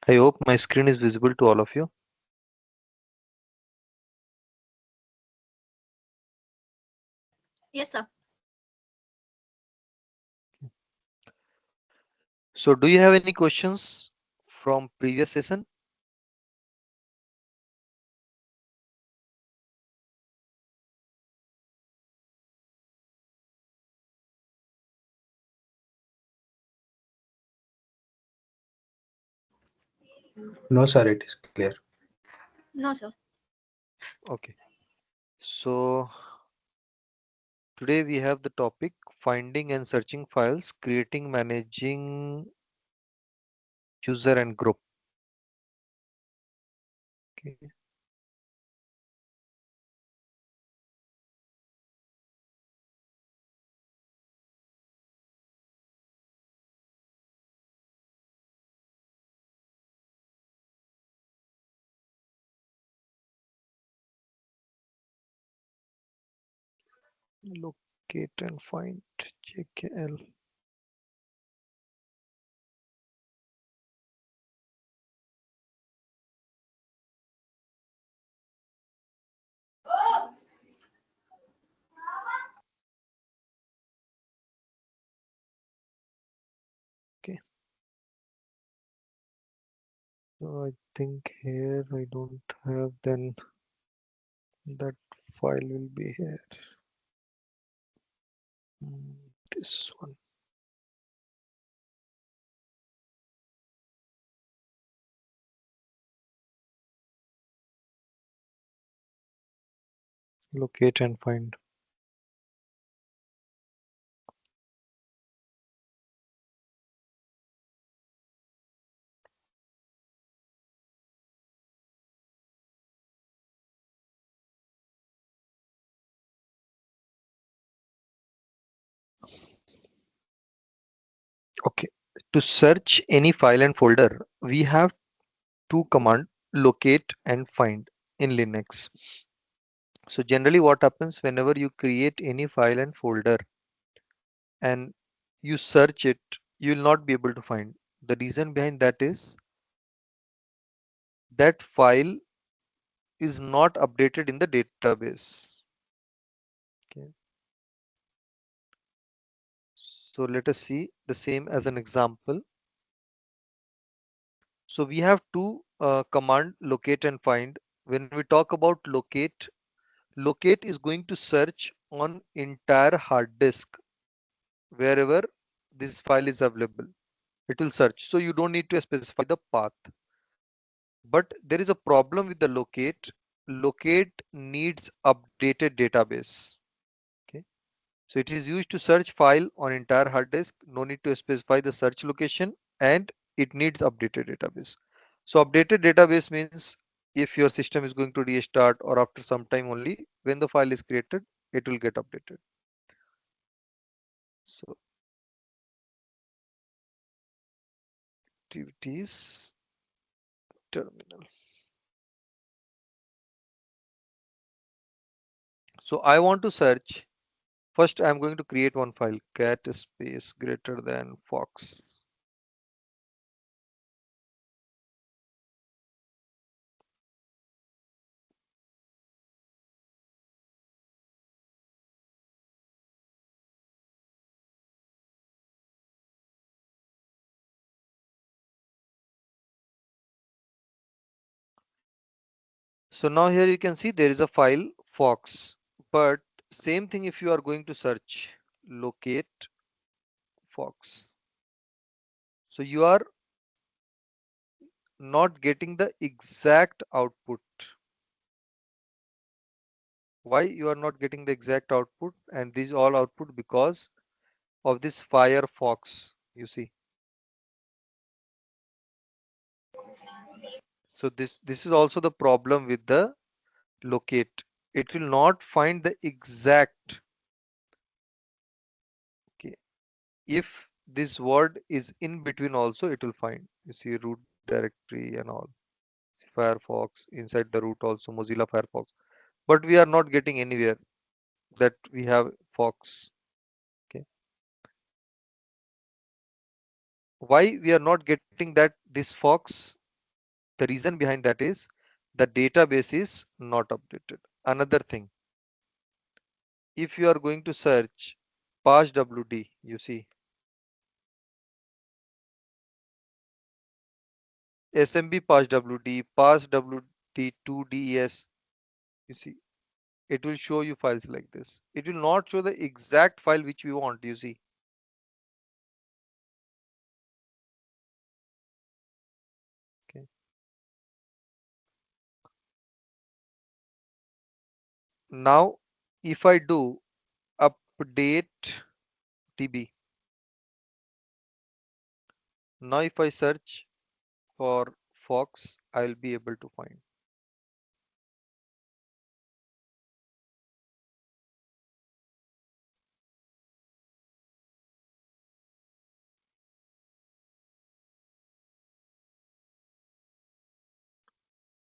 I hope my screen is visible to all of you. Yes, sir. So do you have any questions from previous session? No, sir, it is clear. No, sir. Okay. So today we have the topic finding and searching files, creating, managing user and group. Okay. Locate and find JKL. Okay. So I think here I don't have, then that file will be here. This one. Locate and find. Okay. To search any file and folder, we have two commands, locate and find in Linux. So generally what happens whenever you create any file and folder and you search it, you will not be able to find. The reason behind that is that file is not updated in the database. Okay. So let us see the same as an example. So we have two command, locate and find. When we talk about locate, locate is going to search on entire hard disk wherever this file is available. It will search. So you don't need to specify the path. But there is a problem with the locate. Locate needs updated database. Okay. So it is used to search file on entire hard disk. No need to specify the search location, and it needs updated database. So updated database means if your system is going to restart or after some time only, when the file is created, it will get updated. So activities terminal. So I want to search. First, I'm going to create one file, cat space greater than fox. So now here you can see there is a file fox, but same thing if you are going to search locate fox. So you are not getting the exact output. Why you are not getting the exact output? And these all output because of this Firefox, you see. So this is also the problem with the locate. It will not find the exact. Okay. If this word is in between also, it will find. You see root directory and all. Firefox inside the root also Mozilla Firefox. But we are not getting anywhere that we have Fox. Okay. Why we are not getting that this Fox? The reason behind that is the database is not updated. Another thing, if you are going to search passwd, you see smb passwd, passwd2des, you see it will show you files like this. It will not show the exact file which we want, you see. Okay. Now if I do update db, now if I search for Fox, I will be able to find.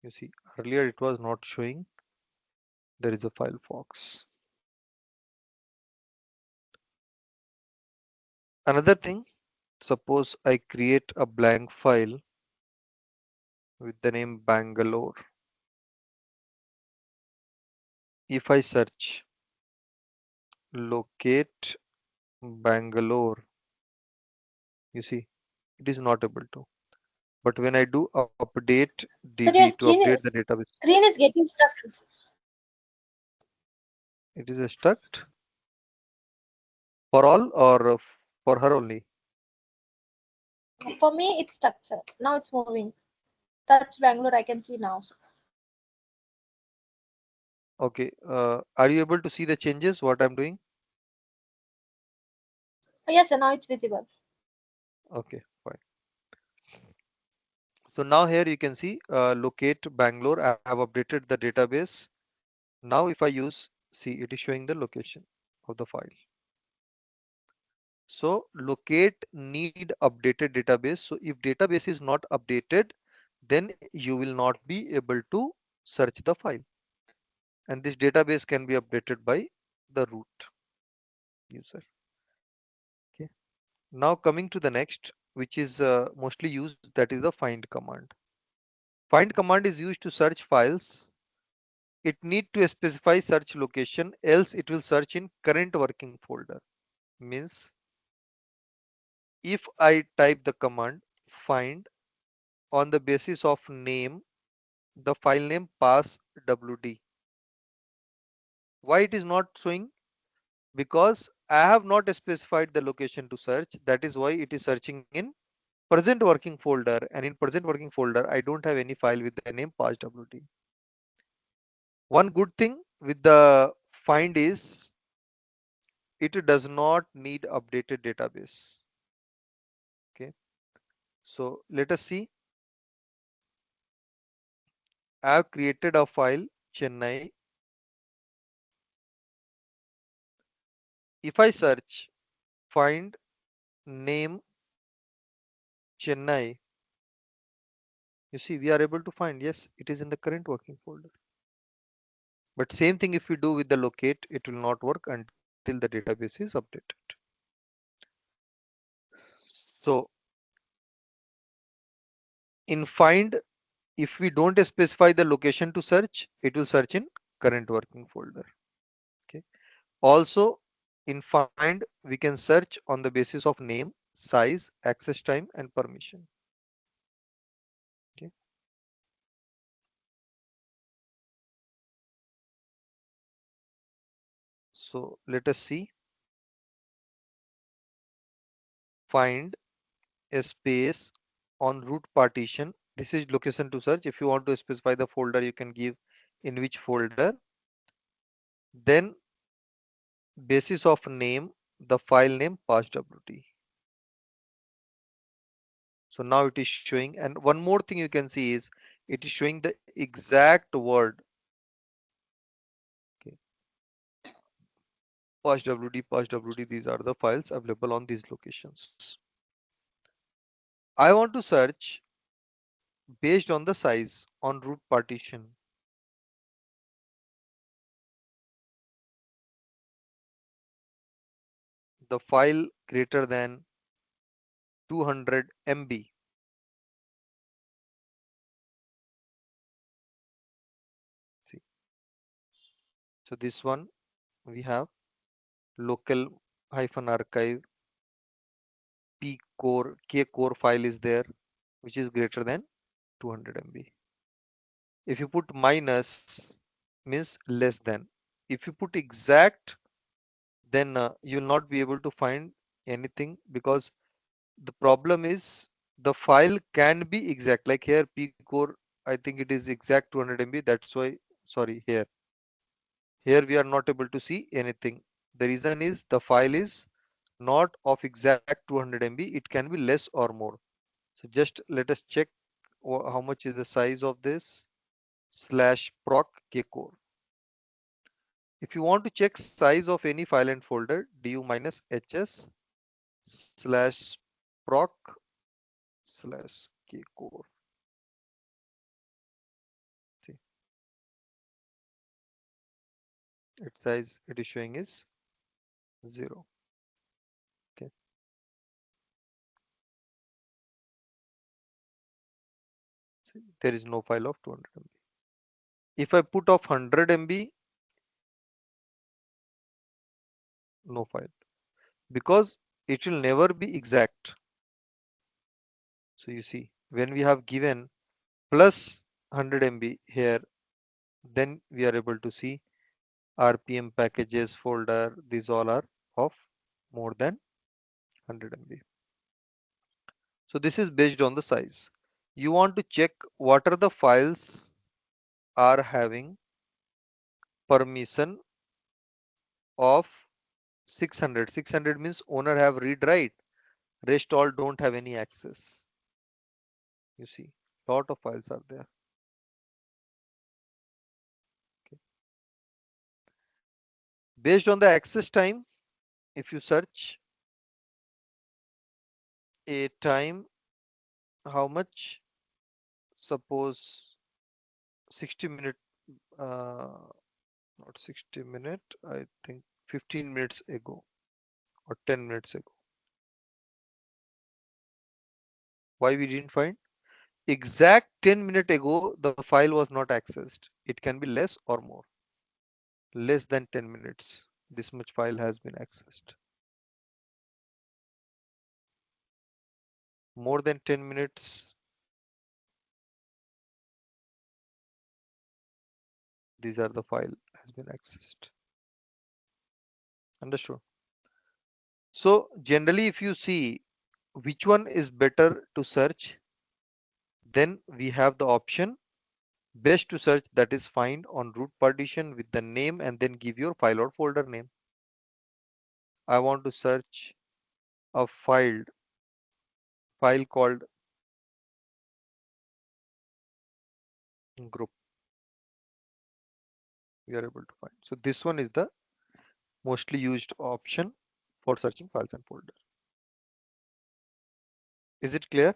You see, earlier it was not showing there is a file Fox. Another thing, suppose I create a blank file with the name Bangalore. If I search locate Bangalore, you see it is not able to. But when I do update Sir, DB to update the database, screen is getting stuck. it is stuck for all or for her only. For me, it's stuck, sir. Now it's moving. Touch Bangalore, I can see now. Sir. Okay, are you able to see the changes what I'm doing? Oh, yes, sir. Now it's visible. Okay, fine. So now here you can see locate Bangalore. I have updated the database. Now if I use, see it is showing the location of the file. So locate need updated database. So if database is not updated, then you will not be able to search the file. And this database can be updated by the root user. Okay. Now coming to the next, which is mostly used, that is the find command. Find command is used to search files. It need to specify search location, else it will search in current working folder. Means if I type the command find on the basis of name, the file name passwd. Why it is not showing? Because I have not specified the location to search. That is why it is searching in present working folder, and in present working folder I don't have any file with the name passwd. One good thing with the find is it does not need updated database. Okay, so let us see. I have created a file Chennai. If I search find name Chennai, you see we are able to find, yes, it is in the current working folder. But same thing if we do with the locate, it will not work until the database is updated. So in find, if we don't specify the location to search, it will search in current working folder. Okay. Also in find, we can search on the basis of name, size, access time, and permission. Okay. So let us see. Find a space on root partition. This is location to search. If you want to specify the folder, you can give in which folder. Then basis of name, the file name passwd. So now it is showing, and one more thing you can see is it is showing the exact word pass wd, these are the files available on these locations. I want to search based on the size on root partition. The file greater than 200 MB. See, so this one we have local hyphen archive p core k core file is there, which is greater than 200 MB. If you put minus, means less than. If you put exact, then you will not be able to find anything, because the problem is the file can be exact, like here p core, I think it is exact 200 MB. That's why, sorry, here we are not able to see anything. The reason is the file is not of exact 200 MB, it can be less or more. So just let us check how much is the size of this slash proc kcore. If you want to check size of any file and folder, du minus hs slash proc slash kcore. See, its size it is showing is 0. Okay. See, there is no file of 200 MB. If I put of 100 MB, no file, because it will never be exact. So you see, when we have given plus 100 MB here, then we are able to see RPM packages folder. These all are of more than 100 MB. So this is based on the size. You want to check what are the files are having permission of 600. 600 means owner have read write. Rest all don't have any access. You see, lot of files are there. Okay. Based on the access time, if you search a time, how much? Suppose 60 minute, not 60 minute, I think 15 minutes ago or 10 minutes ago. Why we didn't find? Exact 10 minutes ago, the file was not accessed. It can be less or more. Less than 10 minutes. This much file has been accessed. More than 10 minutes, these are the file has been accessed. Understood? So generally, if you see which one is better to search, then we have the option best to search, that is find on root partition with the name and then give your file or folder name. I want to search a file called group. We are able to find. So this one is the mostly used option for searching files and folder. Is it clear?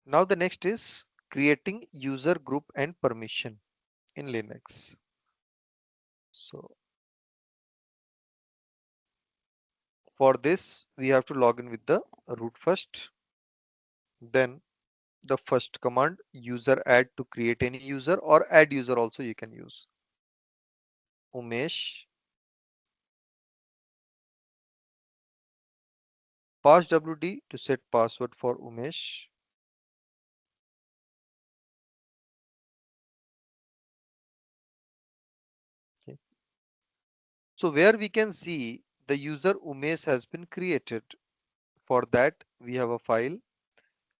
Now the next is creating user group and permission in Linux. So for this, we have to log in with the root first. Then the first command user add to create any user, or add user also you can use. Umesh, pass wd to set password for Umesh. Okay. So where we can see the user Umesh has been created. For that we have a file,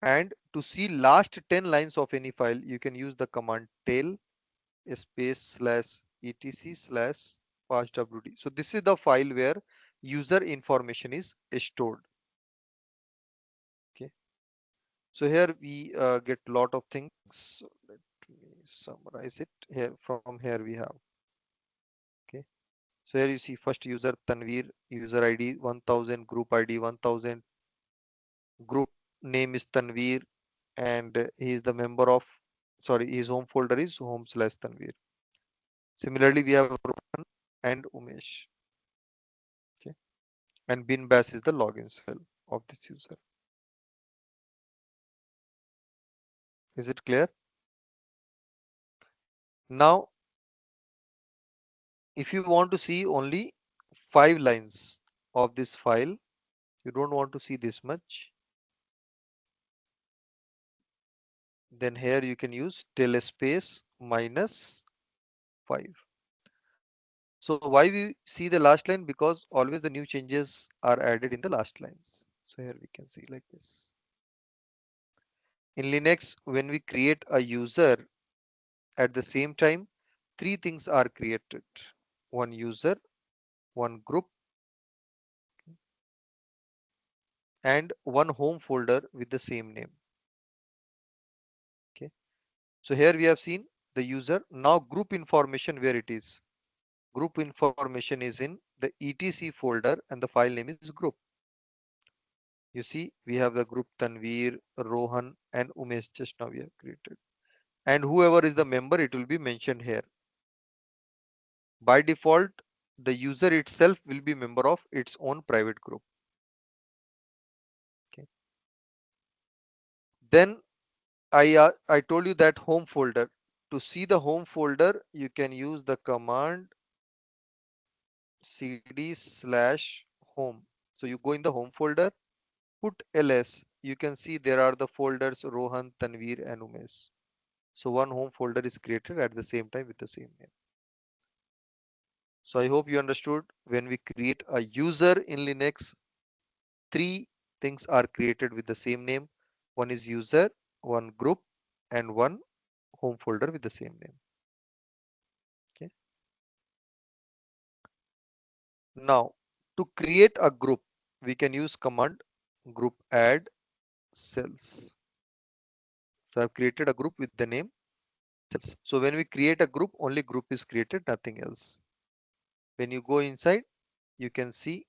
and to see last 10 lines of any file you can use the command tail space slash etc slash passwd. So this is the file where user information is stored. Okay, so here we get lot of things. So let me summarize it. Here from here we have, okay, so here you see first user Tanveer, user ID 1000, group ID 1000, group name is Tanveer, and he is the member of, sorry, his home folder is home slash Tanveer. Similarly we have Rohan and Umesh. Okay, and bin bash is the login cell of this user. Is it clear? Now if you want to see only 5 lines of this file, you don't want to see this much, then here you can use tail space minus 5. So why we see the last line? Because always the new changes are added in the last lines. So here we can see like this. In Linux, when we create a user, at the same time, three things are created. One user, one group, and one home folder with the same name. Okay. So here we have seen the user. Now group information, where it is. Group information is in the etc folder and the file name is group. You see, we have the group Tanveer, Rohan, and Umesh just now we have created. And whoever is the member, it will be mentioned here. By default, the user itself will be member of its own private group. Okay. Then I told you that home folder. To see the home folder, you can use the command cd slash home. So you go in the home folder, put ls. You can see there are the folders Rohan, Tanveer, and Umesh. So one home folder is created at the same time with the same name. So I hope you understood. When we create a user in Linux, three things are created with the same name. One is user, one group, and one home folder with the same name. Okay. Now to create a group, we can use command group add cells. So I've created a group with the name cells. So when we create a group, only group is created, nothing else. When you go inside, you can see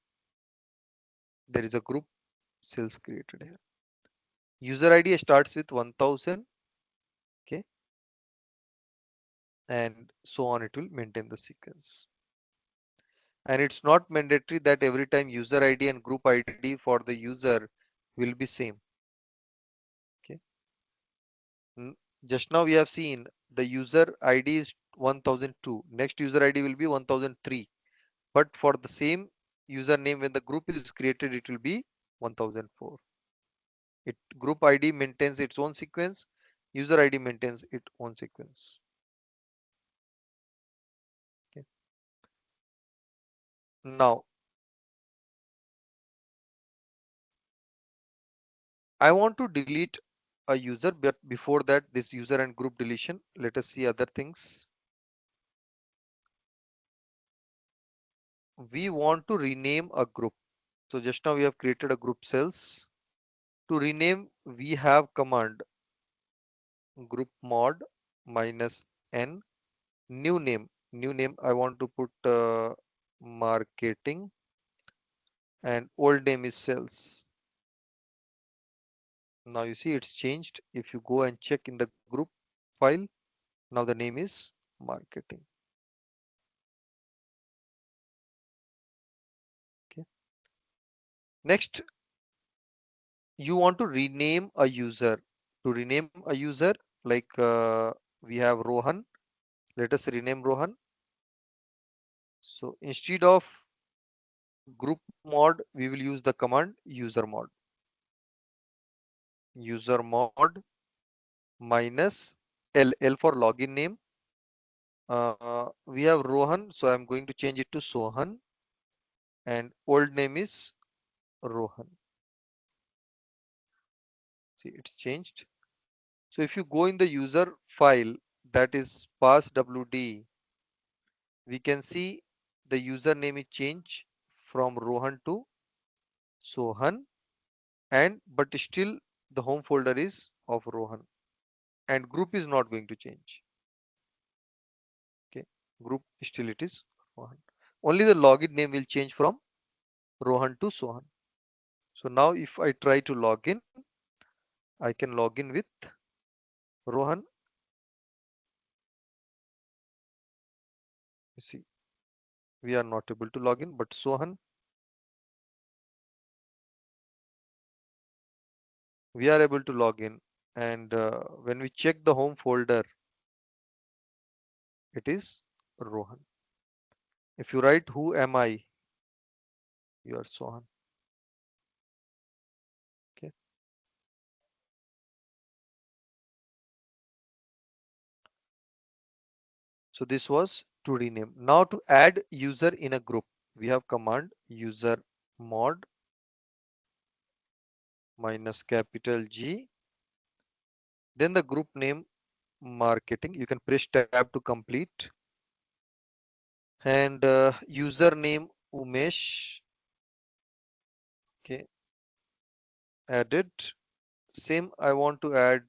there is a group cells created here. User ID starts with 1000, okay, and so on, it will maintain the sequence. And it's not mandatory that every time user ID and group ID for the user will be same. Okay. Just now we have seen the user ID is 1002. Next user ID will be 1003. But for the same username, when the group is created, it will be 1004. It group ID maintains its own sequence. User ID maintains its own sequence. Okay. Now I want to delete a user, but before that, this user and group deletion, let us see other things. We want to rename a group. So just now we have created a group cells. To rename, we have command group mod minus n, new name. New name, I want to put marketing, and old name is sales. Now you see it's changed. If you go and check in the group file, now the name is marketing. Okay. Next, you want to rename a user. To rename a user, like we have Rohan. Let us rename Rohan. So instead of group mod, we will use the command user mod. User mod minus L for login name, We have Rohan, so I'm going to change it to Sohan, and old name is Rohan. See, it's changed. So if you go in the user file, that is passwd, we can see the username is changed from Rohan to Sohan, and but still the home folder is of Rohan, and group is not going to change. Okay, group still it is Rohan. Only the login name will change from Rohan to Sohan. So now if I try to log in, I can log in with Rohan. You see, we are not able to log in, but Sohan, we are able to log in. And when we check the home folder, it is Rohan. If you write who am I, you are Sohan. Okay. So this was to rename. Now to add user in a group, we have command user mod minus capital G. Then the group name marketing. You can press tab to complete. And username Umesh. Okay, added. Same. I want to add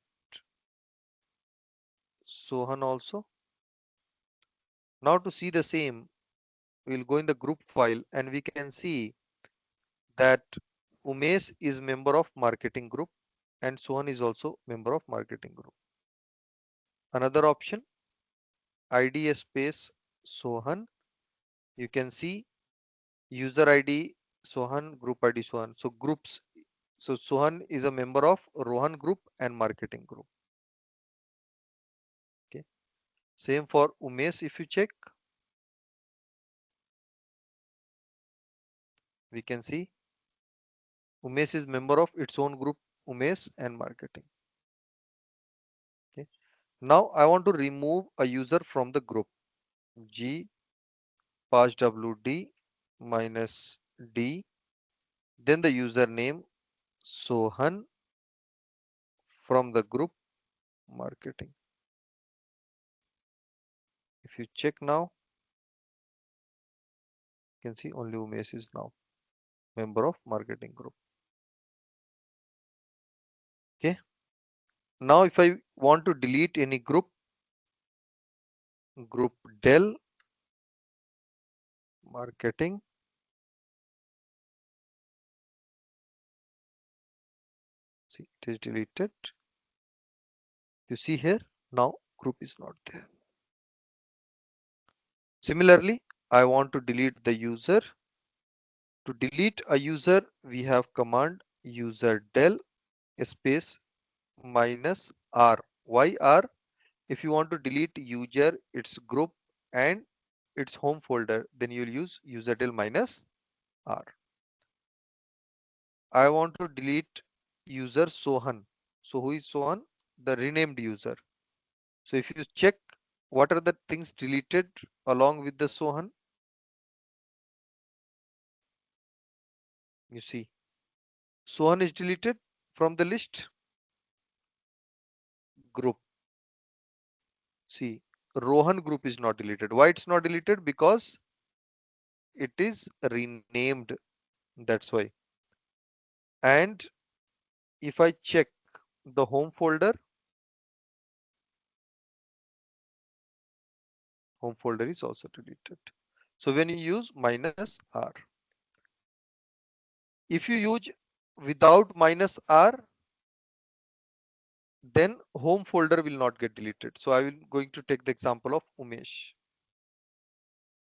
Sohan also. Now to see the same, we'll go in the group file and we can see that Umesh is member of marketing group and Sohan is also member of marketing group. Another option, ID space Sohan. You can see user ID Sohan, group ID Sohan. So groups. So Sohan is a member of Rohan group and marketing group. Okay. Same for Umesh. If you check, we can see Umesh is member of its own group, Umesh and marketing. Okay. Now I want to remove a user from the group. G passwd minus D. Then the username Sohan from the group marketing. If you check now, you can see only Umesh is now member of marketing group. Okay. Now if I want to delete any group, group del marketing. See, it is deleted. You see here, now group is not there. Similarly, I want to delete the user. To delete a user, we have command user del space minus R. Why R? If you want to delete user, its group and its home folder, then you'll use user del minus R. I want to delete user Sohan. So who is Sohan? The renamed user. So if you check what are the things deleted along with the Sohan, you see Sohan is deleted from the list group. See, Rohan group is not deleted. Why it's not deleted? Because it is renamed. That's why. And if I check the home folder is also deleted. So when you use minus R, if you use without minus R, then home folder will not get deleted. So I will going to take the example of Umesh.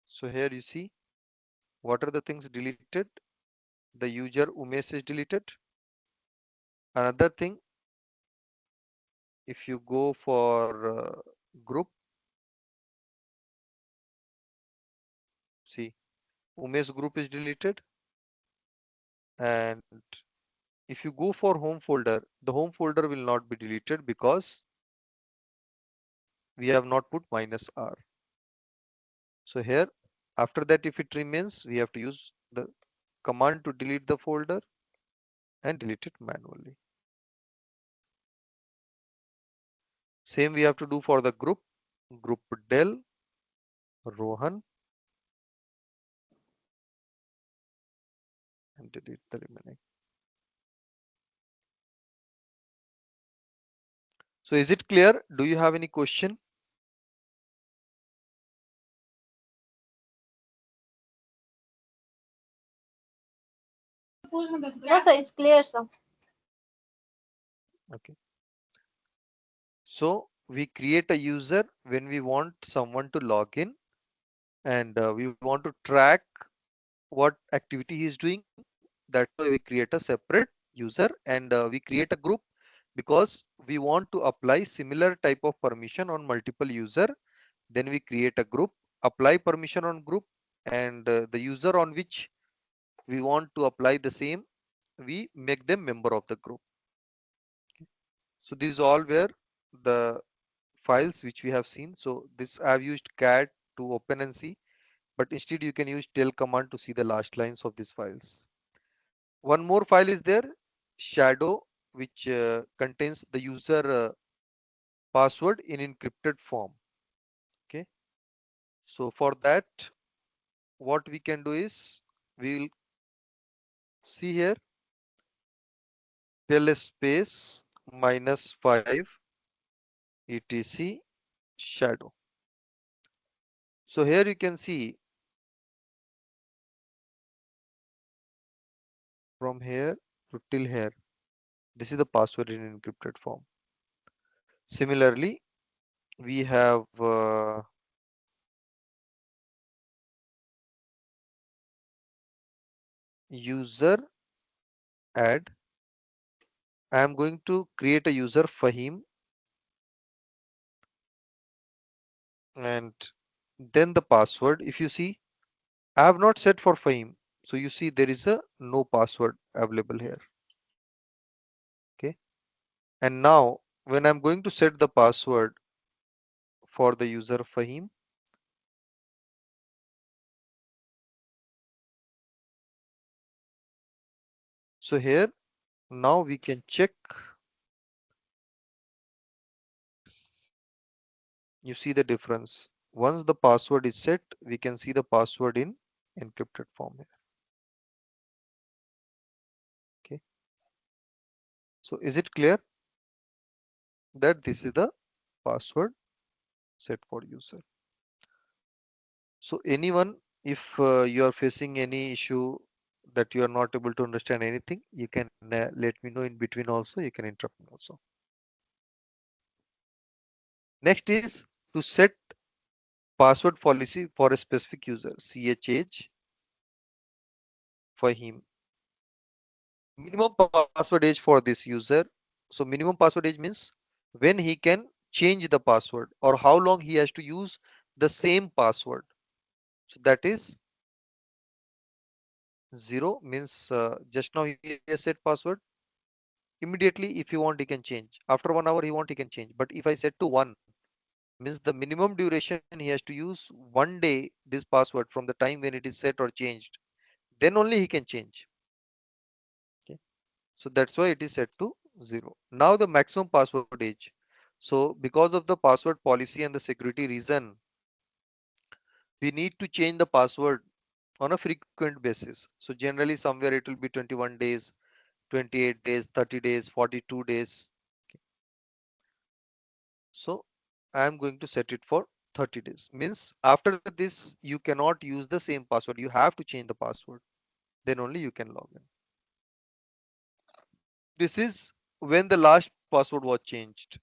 So here you see what are the things deleted. The user Umesh is deleted. Another thing, if you go for group, see Umesh group is deleted. And if you go for home folder, the home folder will not be deleted because we have not put minus R. So here, after that, if it remains, we have to use the command to delete the folder and delete it manually. Same we have to do for the group del Rohan, and delete the remaining. So is it clear? Do you have any question? No, sir, it's clear, sir. Okay. So we create a user when we want someone to log in, and we want to track what activity he is doing. That's why we create a separate user, and we create a group because we want to apply similar type of permission on multiple user. Then we create a group, apply permission on group, and the user on which we want to apply the same, we make them member of the group. So these all were the files which we have seen. So this I have used cat to open and see, but instead you can use tail command to see the last lines of these files. One more file is there, shadow, which contains the user password in encrypted form. Okay, so for that, what we can do is we will see here tail space -5 etc shadow. So here you can see from here to till here. This is the password in encrypted form. Similarly, we have user add. I am going to create a user Fahim, and then the password. If you see, I have not set for Fahim. So you see there is a no password available here. Okay. And now when I'm going to set the password for the user Fahim, so here now we can check. You see the difference. Once the password is set, we can see the password in encrypted form here. Okay. So is it clear that this is the password set for user? So anyone, if you are facing any issue that you are not able to understand anything, you can let me know in between also. You can interrupt me also. Next is to set password policy for a specific user. CHH for him. Minimum password age for this user. So minimum password age means when he can change the password or how long he has to use the same password. So that is 0 means just now he has set password. Immediately if he want he can change. After 1 hour he want he can change. But if I set to 1 means the minimum duration he has to use 1 day this password from the time when it is set or changed. Then only he can change. Okay. So that's why it is set to 0. Now the maximum password age. So because of the password policy and the security reason, we need to change the password on a frequent basis. So generally somewhere it will be 21 days, 28 days, 30 days, 42 days. Okay. So I am going to set it for 30 days. Means after this you cannot use the same password. You have to change the password. Then only you can log in. This is when the last password was changed.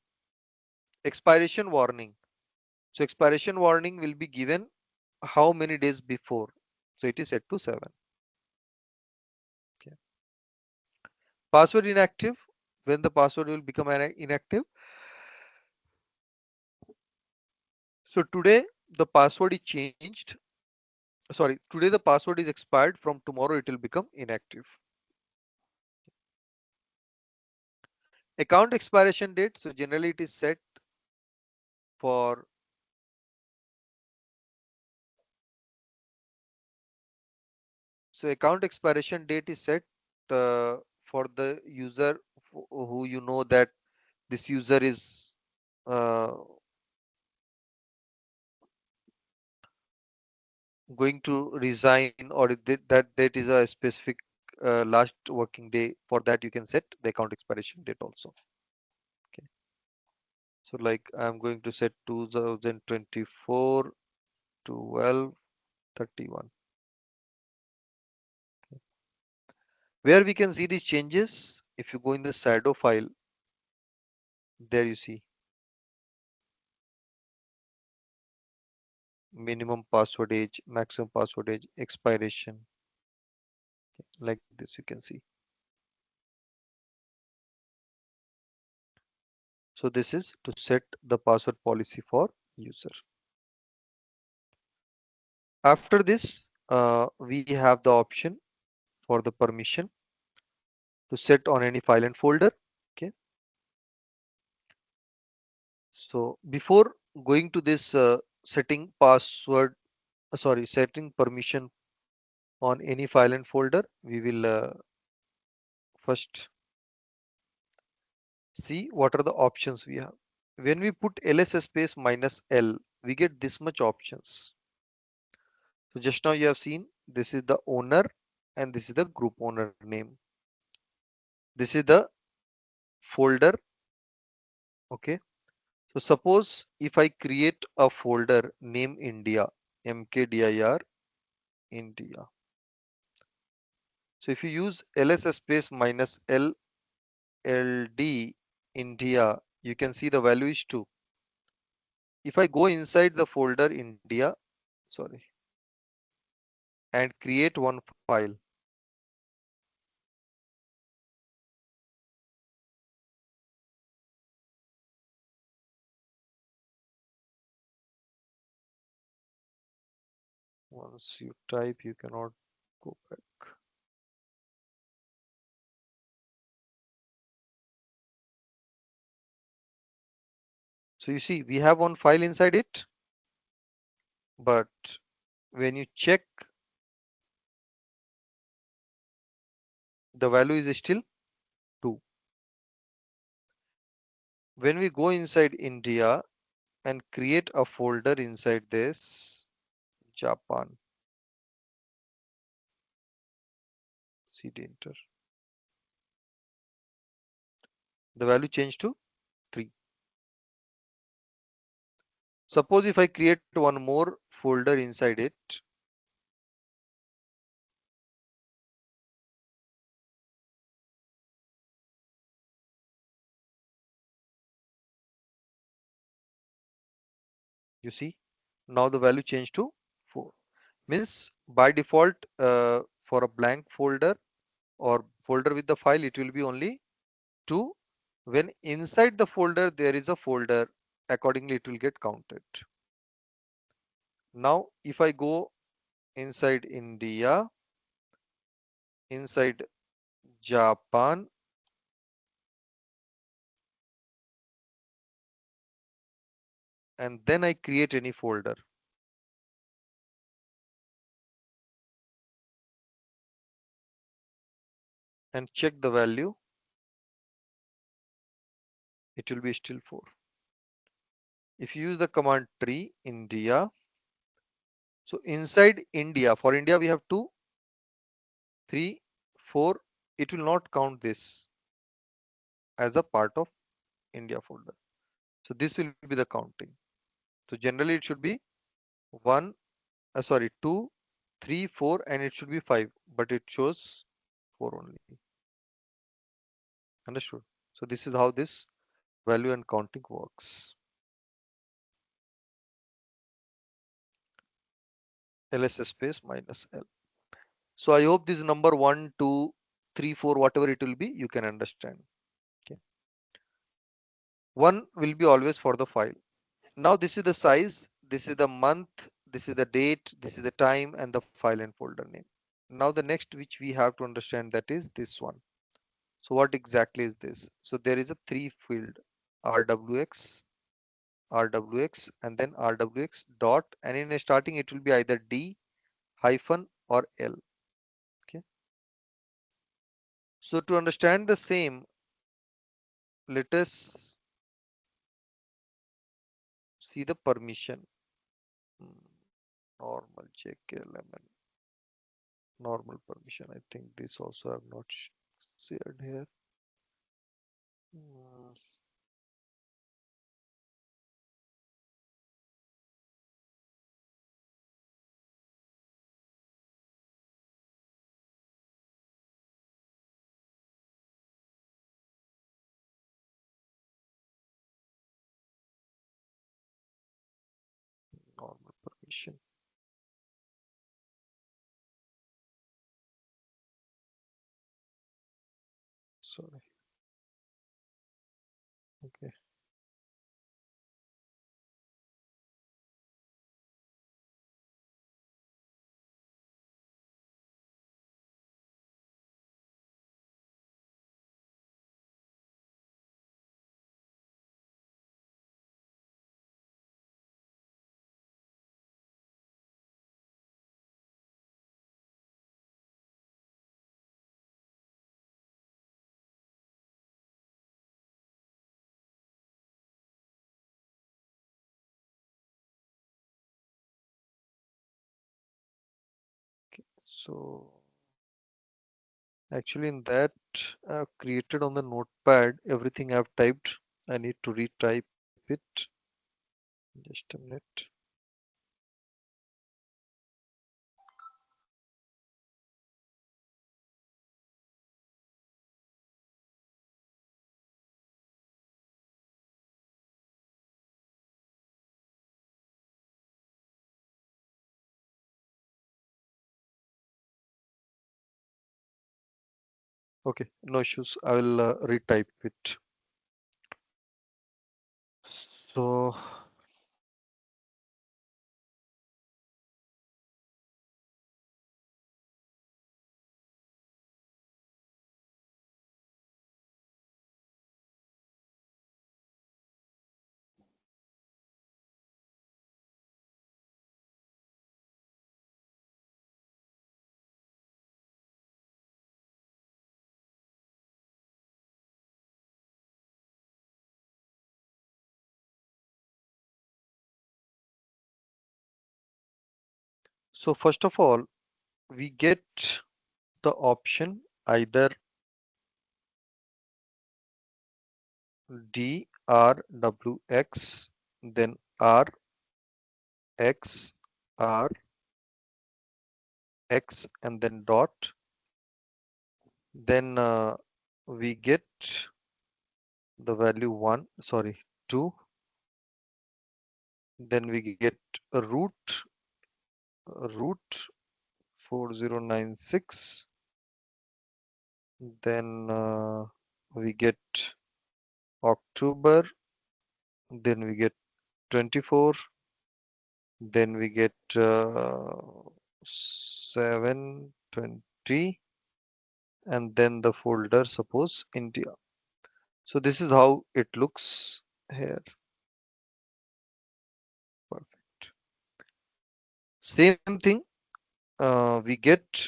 Expiration warning. So expiration warning will be given how many days before. So it is set to 7. Okay. Password inactive. When the password will become inactive. So today the password is changed. Sorry, today the password is expired. From tomorrow it will become inactive. Account expiration date. So generally it is set for So account expiration date is set for the user who you know that this user is uh, going to resign, or that date is a specific last working day. For that you can set the account expiration date also. Okay. So like I'm going to set 2024 12/31, where we can see these changes. If you go in the shadow file, there you see minimum password age, maximum password age, expiration, like this you can see. So this is to set the password policy for user. After this, we have the option for the permission to set on any file and folder. Okay. So before going to this setting password, setting permission on any file and folder, we will first see what are the options we have. When we put ls space minus l, we get this much options. So just now you have seen this is the owner and this is the group owner name. This is the folder. Okay. So suppose if I create a folder name India, mkdir India. So if you use ls space minus ld India, you can see the value is 2. If I go inside the folder India, sorry, and create one file, once you type, you cannot go back. So you see, we have one file inside it, but when you check, the value is still 2. When we go inside India and create a folder inside this Japan, cd enter, the value changed to 3. Suppose if I create one more folder inside it, you see, now the value changed to 4. Means by default, for a blank folder or folder with the file, it will be only 2. When inside the folder there is a folder, accordingly it will get counted. Now if I go inside India, inside Japan, and then I create any folder and check the value, it will be still 4. If you use the command tree India, so inside India, for India we have 2, 3, 4, it will not count this as a part of India folder. So this will be the counting. So generally it should be 1, 2, 3, 4, and it should be 5, but it shows 4 only. Understood? So this is how this value and counting works. ls space minus l. So I hope this number 1, 2, 3, 4, whatever it will be, you can understand. Okay. 1 will be always for the file. Now this is the size, this is the month, this is the date, this is the time, and the file and folder name. Now the next which we have to understand, that is this one. So what exactly is this? So there is a 3 field, rwx, rwx, and then rwx dot, and in a starting it will be either d hyphen or l. So to understand the same, let us see the permission. Hmm, Normal JKLMN, normal permission. I think this also I have not shared here. Hmm, Normal permission. Sorry. Okay. So actually in that I've created on the notepad everything I've typed. I need to retype it. Just a minute. Okay, no issues. I will retype it. So so first of all, we get the option either D R W X, then R X R X, and then dot. Then we get the value 1, sorry, 2. Then we get a root 4096. Then we get October. Then we get 24. Then we get 720, and then the folder suppose India. So this is how it looks here. Perfect. Same thing, we get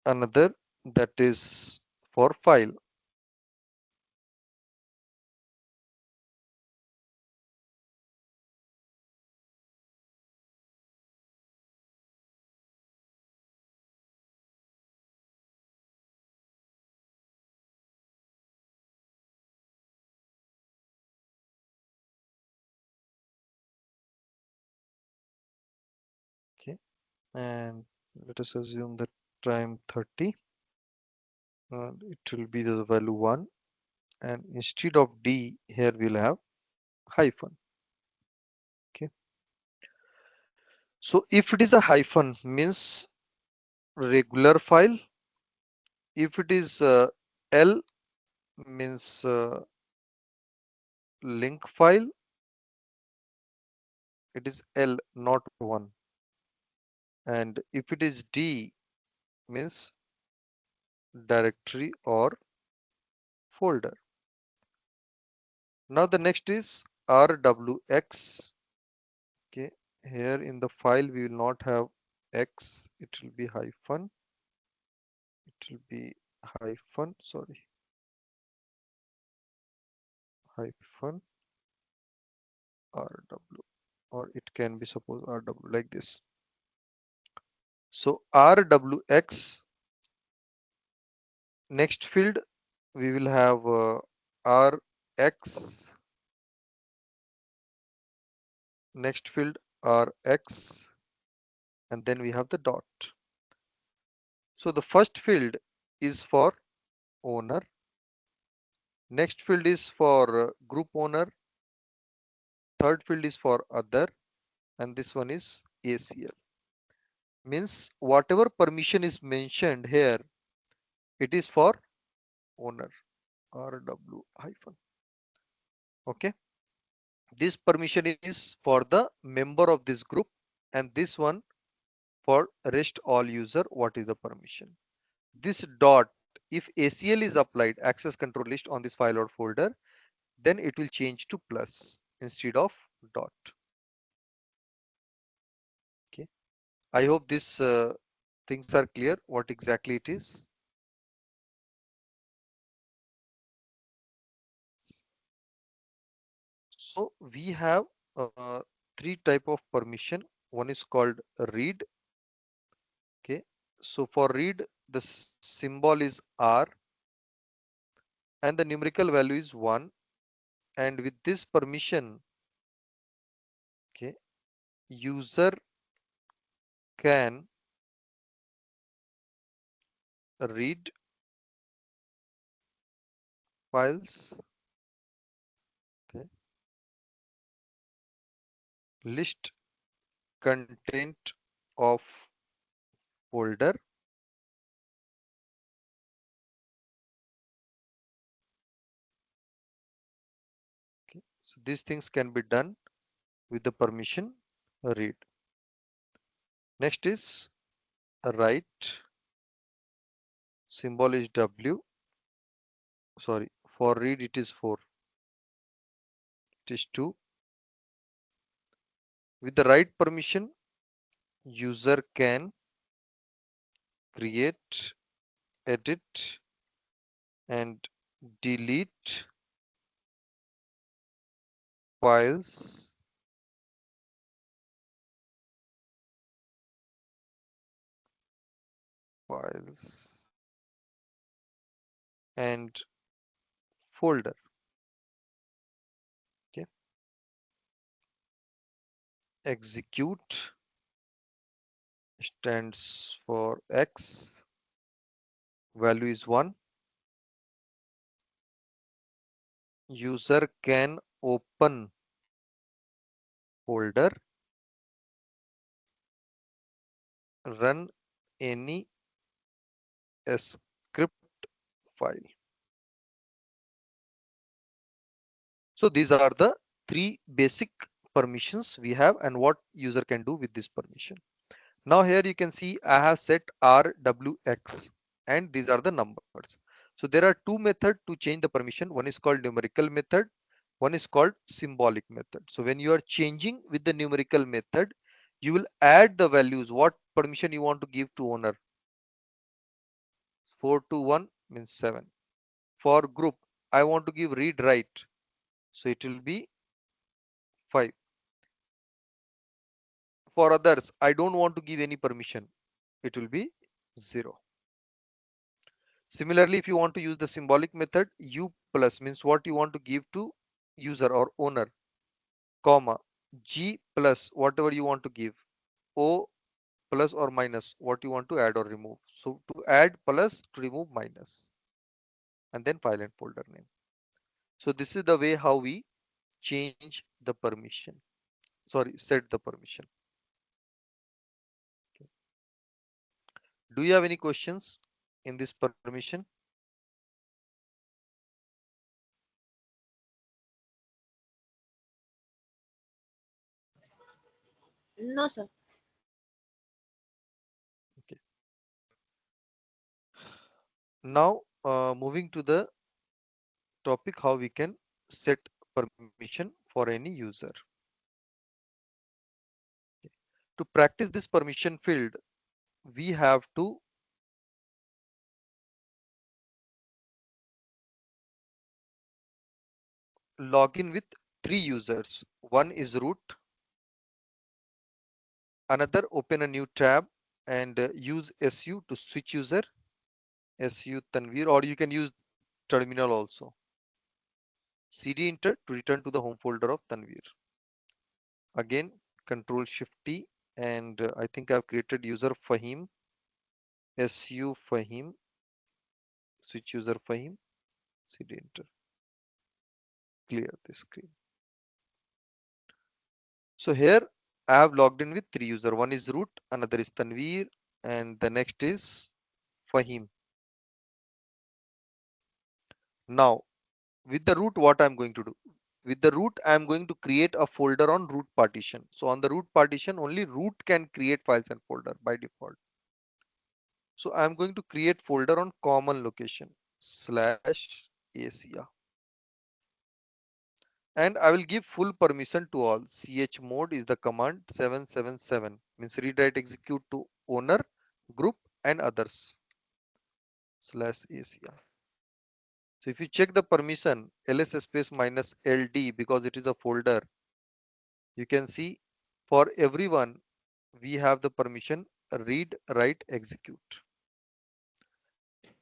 another, that is for file. Okay, and let us assume that time 30, and it will be the value 1, and instead of D here we'll have hyphen. Okay, so if it is a hyphen means regular file. If it is L means link file. It is L, not 1. And if it is D means directory or folder. Now the next is RWX. Okay, here in the file we will not have X, it will be hyphen, it will be hyphen, sorry, hyphen rw, or it can be suppose rw like this. So rwx, next field we will have rx, next field rx, and then we have the dot. So the first field is for owner, next field is for group owner, third field is for other, and this one is ACL. Means whatever permission is mentioned here, it is for owner, rw hyphen. Okay, this permission is for the member of this group, and this one for rest all user. What is the permission? This dot, if ACL is applied, access control list, on this file or folder, then it will change to plus instead of dot. Okay, I hope this things are clear what exactly it is. So we have three type of permission. One is called read. Okay, so for read, the symbol is R and the numerical value is 1. And with this permission, okay, user can read files, okay, list content of folder, okay. So these things can be done with the permission read. Next is write, symbol is W, sorry, for read it is 4, it is 2. With the write permission, user can create, edit, and delete files, files and folder. Okay, execute stands for X, value is 1. User can open folder, run any script file. So these are the three basic permissions we have and what user can do with this permission. Now here you can see I have set RWX and these are the numbers. So there are two methods to change the permission. One is called numerical method. One is called symbolic method. So when you are changing with the numerical method, you will add the values, what permission you want to give to owner. 4 to 1 means 7. For group, I want to give read write. So it will be 5. For others, I don't want to give any permission. It will be 0. Similarly, if you want to use the symbolic method, U plus means what you want to give to user or owner, comma, G plus whatever you want to give, O plus or minus what you want to add or remove. So to add plus, to remove minus, and then file and folder name. So this is the way how we change the permission. Sorry, set the permission. Okay. Do you have any questions in this permission? No, sir. Okay. Now moving to the topic how we can set permission for any user. To practice this permission field, we have to log in with three users. One is root, another open a new tab and use su to switch user, su Tanveer, or you can use terminal also. Cd enter to return to the home folder of Tanveer. Again, control shift T, and I think I've created user Fahim, su Fahim, switch user Fahim, cd enter, clear the screen. So here I have logged in with three user. One is root, another is Tanveer, and the next is Fahim. Now with the root, what I'm going to do? With the root, I'm going to create a folder on root partition. So on the root partition, only root can create files and folder by default. So I'm going to create folder on common location /asia, and I will give full permission to all. Chmod is the command 777, means read write execute to owner, group and others /asia. So if you check the permission ls space minus ld, because it is a folder, you can see for everyone we have the permission read write execute.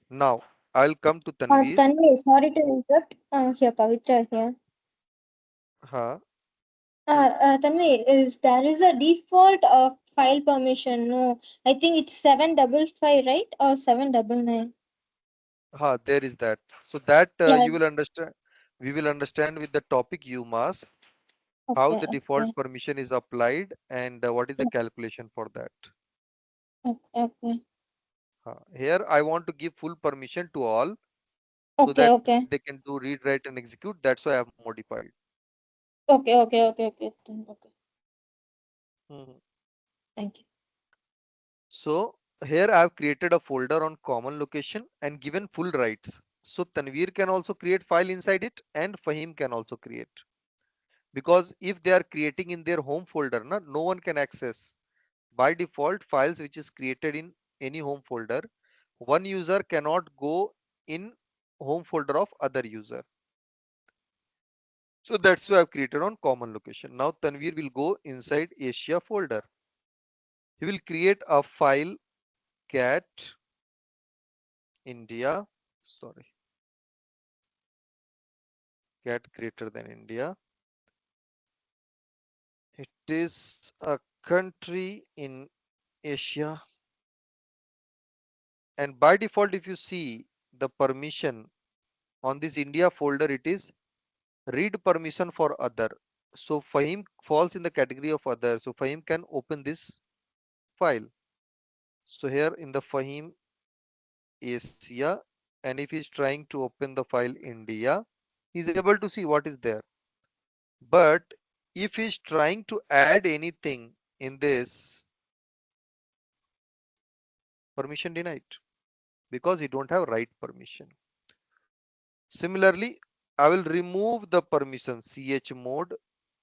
Now I'll come to Tanveer. Tanvi, sorry to interrupt. Here, Pavitra here. Ha, Tanvi, there is a default file permission. No, I think it's 755, right? Or 799. there is that. So that Yeah. you will understand. We will understand with the topic you must how Okay. the default Okay. permission is applied and what is the calculation for that. Okay. Okay. Here I want to give full permission to all so Okay. that Okay. they can do read, write, and execute. That's why I have modified. Okay. Okay. Okay. Okay. Okay. Mhm. Thank you. So here I have created a folder on common location and given full rights. So Tanveer can also create file inside it and Fahim can also create. Because if they are creating in their home folder, no one can access. By default, files which is created in any home folder, one user cannot go in home folder of other user. So that's why I've created on common location. Now Tanveer will go inside Asia folder. He will create a file cat India, sorry, cat greater than India. It is a country in Asia. And by default, if you see the permission on this India folder, it is read permission for other. So Fahim falls in the category of other. So Fahim can open this file. So here in the Fahim Asia, and if he's trying to open the file India, he's able to see what is there. But if he's trying to add anything in this, permission denied because he don't have right permission. Similarly, I will remove the permission chmod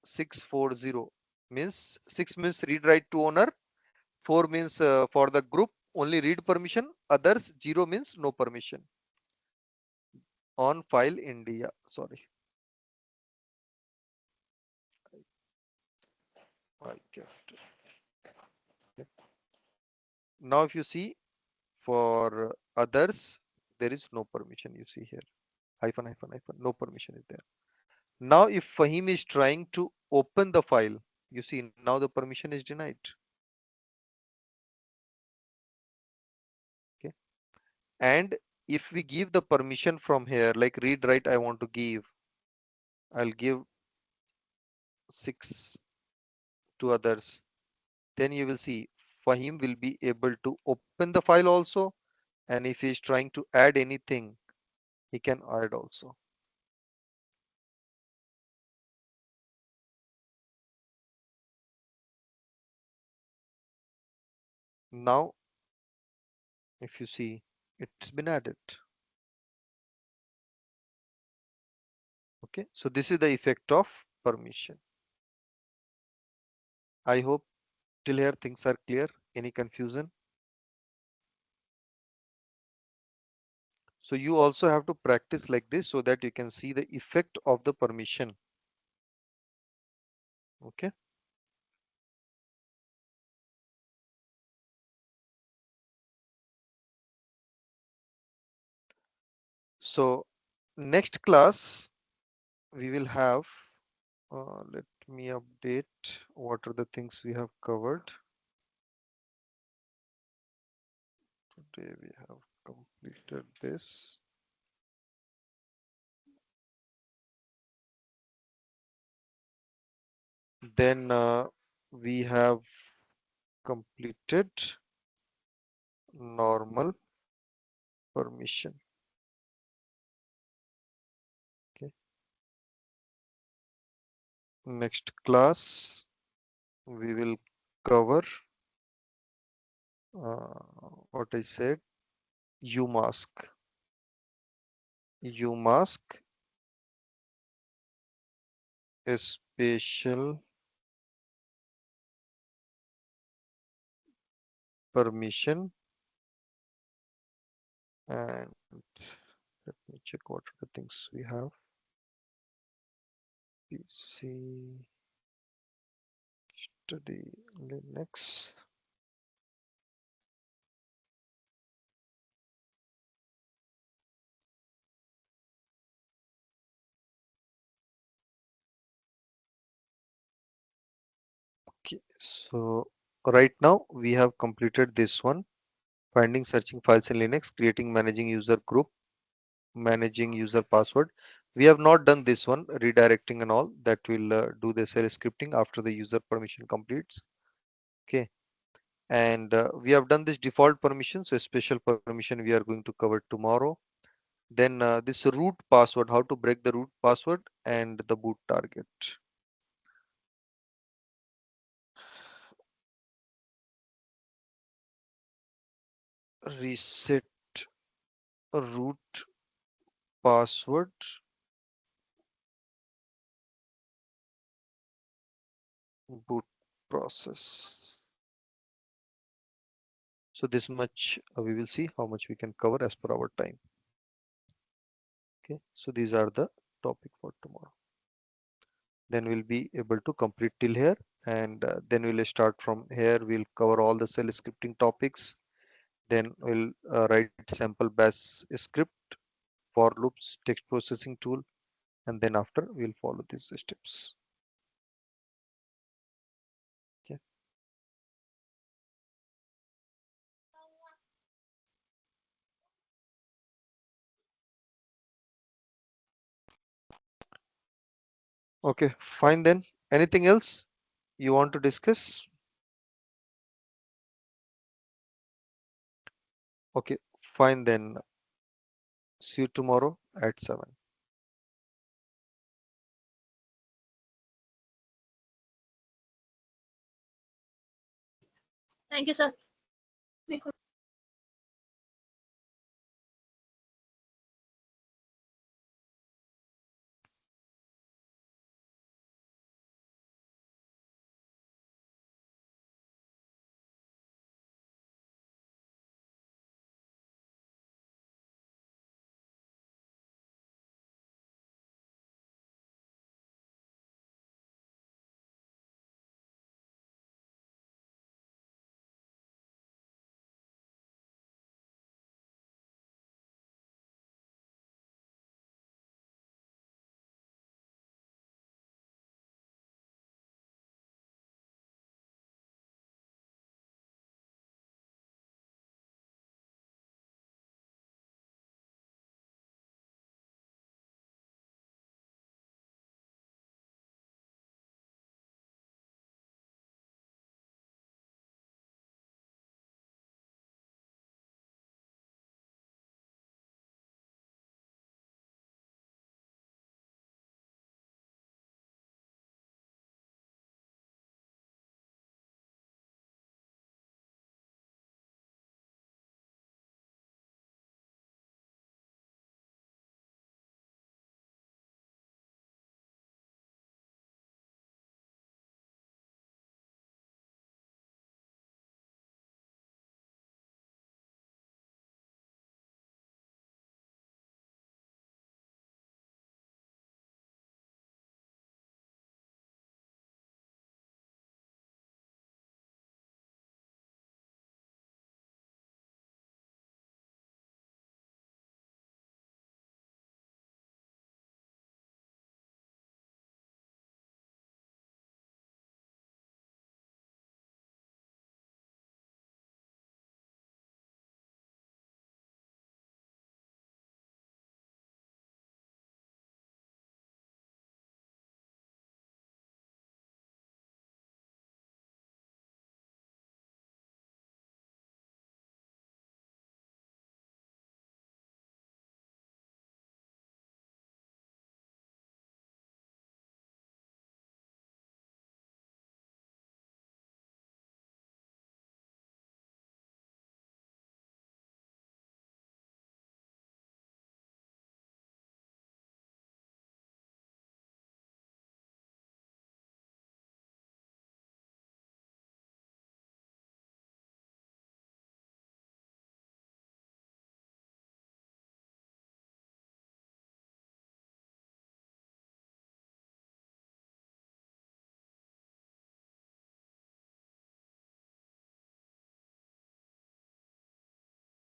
640, means 6 means read write to owner, 4 means for the group only read permission, others 0 means no permission on file India. Sorry, I kept. Now if you see for others there is no permission, you see here hyphen hyphen hyphen, no permission is there. Now if Fahim is trying to open the file, you see now the permission is denied. Okay, and if we give the permission from here like read write, I want to give, I'll give 6 to others, then you will see Fahim will be able to open the file also, and if he is trying to add anything he can add also. Now if you see it's been added. Okay, so this is the effect of permission. I hope till here things are clear. Any confusion? So you also have to practice like this so that you can see the effect of the permission. Okay. So next class we will have, let me update what are the things we have covered. Today we have completed this. Then we have completed normal permission. Okay. Next class we will cover what I said, U mask. U mask is special permission, and let me check what are the things we have. PC, study Linux. Okay, so right now we have completed this one: finding, searching files in Linux, creating, managing user group, managing user password. We have not done this one, redirecting and all. That will do the shell scripting after the user permission completes. Okay, and we have done this default permission, so special permission we are going to cover tomorrow. Then this root password, how to break the root password, and the boot target. Reset root password, boot process. So this much we will see how much we can cover as per our time. Okay, so these are the topic for tomorrow. Then we'll be able to complete till here, and then we'll start from here. We'll cover all the shell scripting topics. Then we'll write sample bash script, for loops, text processing tool, and then after we'll follow these steps. Okay. Okay, fine then. Anything else you want to discuss? Okay, fine then. See you tomorrow at 7. Thank you, sir. We could